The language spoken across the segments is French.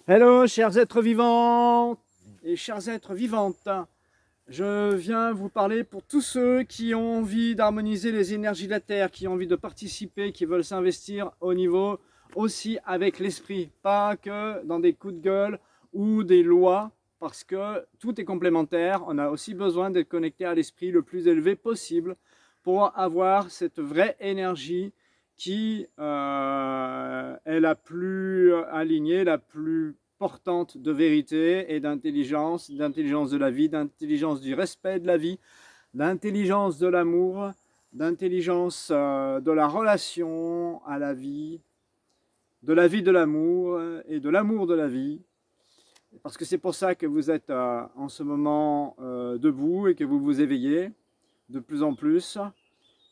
Hello, chers êtres vivants et chers êtres vivantes. Je viens vous parler pour tous ceux qui ont envie d'harmoniser les énergies de la Terre, qui ont envie de participer, qui veulent s'investir au niveau aussi avec l'esprit, pas que dans des coups de gueule ou des lois, parce que tout est complémentaire. On a aussi besoin d'être connecté à l'esprit le plus élevé possible pour avoir cette vraie énergie qui est la plus alignée, la plus portante de vérité et d'intelligence de la vie, d'intelligence du respect de la vie, d'intelligence de l'amour, d'intelligence de la relation à la vie de l'amour et de l'amour de la vie. Parce que c'est pour ça que vous êtes en ce moment debout et que vous vous éveillez de plus en plus.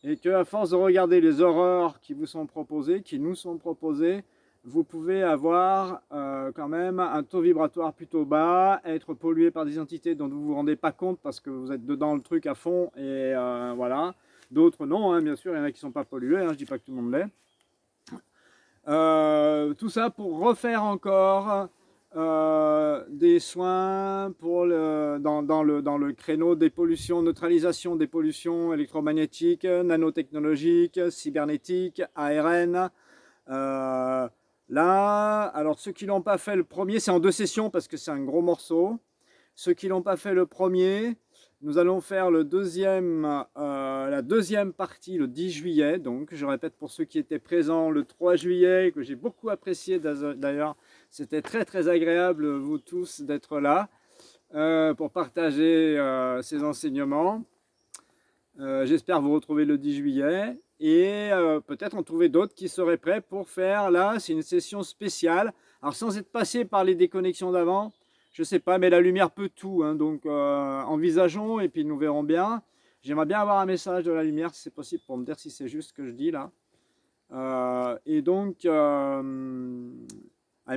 Et qu'à force de regarder les horreurs qui vous sont proposées, qui nous sont proposées, vous pouvez avoir quand même un taux vibratoire plutôt bas, être pollué par des entités dont vous ne vous rendez pas compte parce que vous êtes dedans le truc à fond et voilà. D'autres non, hein, bien sûr, il y en a qui ne sont pas pollués, hein, je ne dis pas que tout le monde l'est. Tout ça pour refaire encore des soins pour dans le créneau des pollutions, neutralisation des pollutions électromagnétiques, nanotechnologiques, cybernétiques, ARN. Là, alors ceux qui ne l'ont pas fait le premier, c'est en 2 sessions parce que c'est un gros morceau. Ceux qui ne l'ont pas fait le premier, nous allons faire la deuxième partie le 10 juillet. Donc, je répète pour ceux qui étaient présents le 3 juillet, que j'ai beaucoup apprécié d'ailleurs. C'était très très agréable, vous tous, d'être là pour partager ces enseignements. J'espère vous retrouver le 10 juillet et peut-être en trouver d'autres qui seraient prêts pour faire là. C'est une session spéciale. Alors, sans être passé par les déconnexions d'avant, je sais pas, mais la lumière peut tout, hein, donc envisageons et puis nous verrons bien. J'aimerais bien avoir un message de la lumière si c'est possible pour me dire si c'est juste ce que je dis là. Et donc, elle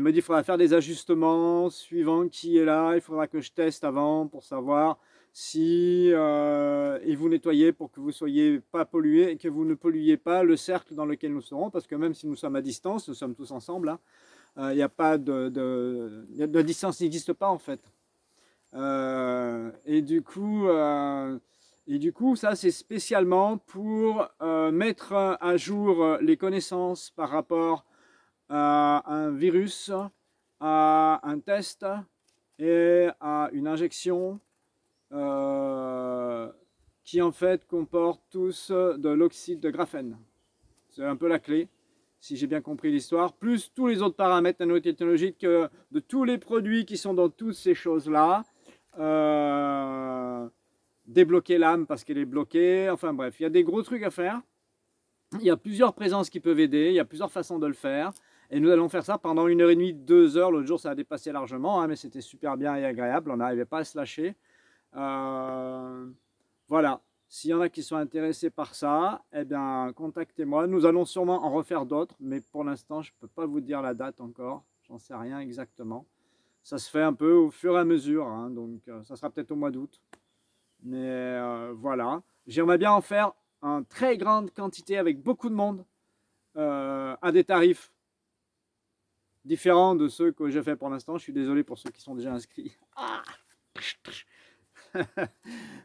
me dit qu'il faudra faire des ajustements suivant qui est là. Il faudra que je teste avant pour savoir si et vous nettoyez pour que vous ne soyez pas pollué et que vous ne polluiez pas le cercle dans lequel nous serons, parce que même si nous sommes à distance, nous sommes tous ensemble là. Il n'y a pas la distance n'existe pas en fait. Et du coup, ça c'est spécialement pour mettre à jour les connaissances par rapport à un virus, à un test et à une injection qui en fait comportent tous de l'oxyde de graphène. C'est un peu la clé, si j'ai bien compris l'histoire, plus tous les autres paramètres nanotechnologiques de tous les produits qui sont dans toutes ces choses-là. Débloquer l'âme parce qu'elle est bloquée, enfin bref, il y a des gros trucs à faire. Il y a plusieurs présences qui peuvent aider, il y a plusieurs façons de le faire. Et nous allons faire ça pendant 1h30, 2 heures. L'autre jour, ça a dépassé largement, hein, mais c'était super bien et agréable. On n'arrivait pas à se lâcher. Voilà. S'il y en a qui sont intéressés par ça, eh bien, contactez-moi. Nous allons sûrement en refaire d'autres, mais pour l'instant, je ne peux pas vous dire la date encore. J'en sais rien exactement. Ça se fait un peu au fur et à mesure, hein, donc ça sera peut-être au mois d'août. Mais voilà. J'aimerais bien en faire en très grande quantité avec beaucoup de monde à des tarifs différents de ceux que j'ai fait pour l'instant. Je suis désolé pour ceux qui sont déjà inscrits. Ah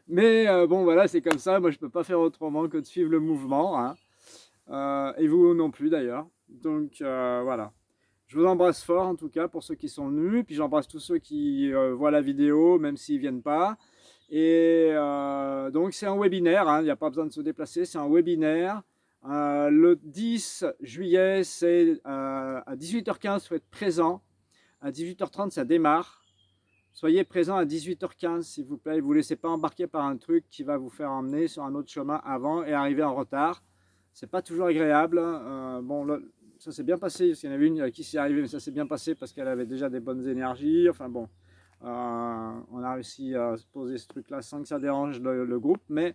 Mais bon, voilà, c'est comme ça. Moi, je ne peux pas faire autrement que de suivre le mouvement, hein. Et vous non plus d'ailleurs. Donc voilà. Je vous embrasse fort en tout cas pour ceux qui sont venus. Puis j'embrasse tous ceux qui voient la vidéo, même s'ils ne viennent pas. Et donc c'est un webinaire, hein, il n'y a pas besoin de se déplacer, c'est un webinaire. Le 10 juillet, c'est à 18h15, il faut être présent. À 18h30, ça démarre. Soyez présent à 18h15, s'il vous plaît. Ne vous laissez pas embarquer par un truc qui va vous faire emmener sur un autre chemin avant et arriver en retard. C'est pas toujours agréable. Bon, ça s'est bien passé. Il y en avait une qui s'y est arrivée, mais ça s'est bien passé parce qu'elle avait déjà des bonnes énergies. Enfin bon, on a réussi à se poser ce truc-là sans que ça dérange le groupe. Mais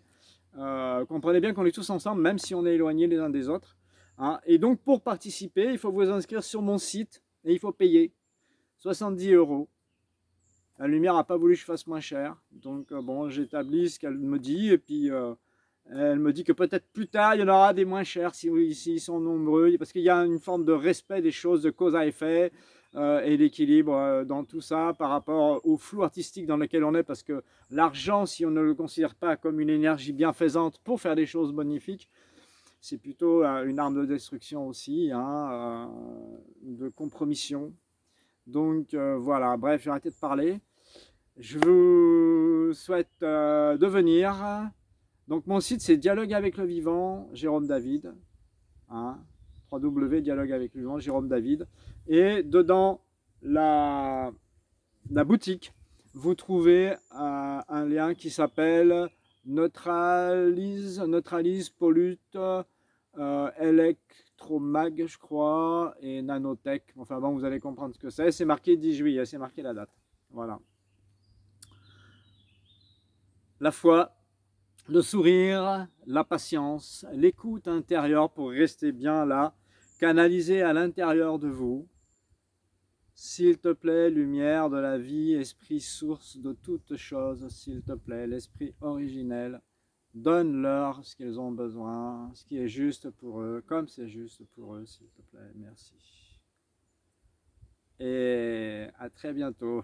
comprenez bien qu'on est tous ensemble, même si on est éloignés les uns des autres, hein. Et donc, pour participer, il faut vous inscrire sur mon site et il faut payer 70 euros. La lumière n'a pas voulu que je fasse moins cher. Donc, bon, j'établis ce qu'elle me dit. Et puis, elle me dit que peut-être plus tard, il y en aura des moins chers s'ils sont nombreux. Parce qu'il y a une forme de respect des choses, de cause à effet. et l'équilibre dans tout ça par rapport au flou artistique dans lequel on est, parce que l'argent, si on ne le considère pas comme une énergie bienfaisante pour faire des choses magnifiques, c'est plutôt une arme de destruction aussi, hein, de compromission. Donc voilà, bref, j'ai arrêté de parler. Je vous souhaite de venir. Donc mon site c'est Dialogue avec le vivant, Jérôme David. Hein, www.dialogue avec le vivant, Jérôme David. Et dedans la boutique, vous trouvez un lien qui s'appelle Neutralise, Pollute, Electromag, je crois, et Nanotech. Enfin bon, vous allez comprendre ce que c'est. C'est marqué 10 juillet, c'est marqué la date. Voilà. La foi, le sourire, la patience, l'écoute intérieure pour rester bien là, canaliser à l'intérieur de vous. S'il te plaît, lumière de la vie, esprit source de toutes choses, s'il te plaît, l'esprit originel, donne-leur ce qu'ils ont besoin, ce qui est juste pour eux, comme c'est juste pour eux, s'il te plaît, merci. Et à très bientôt.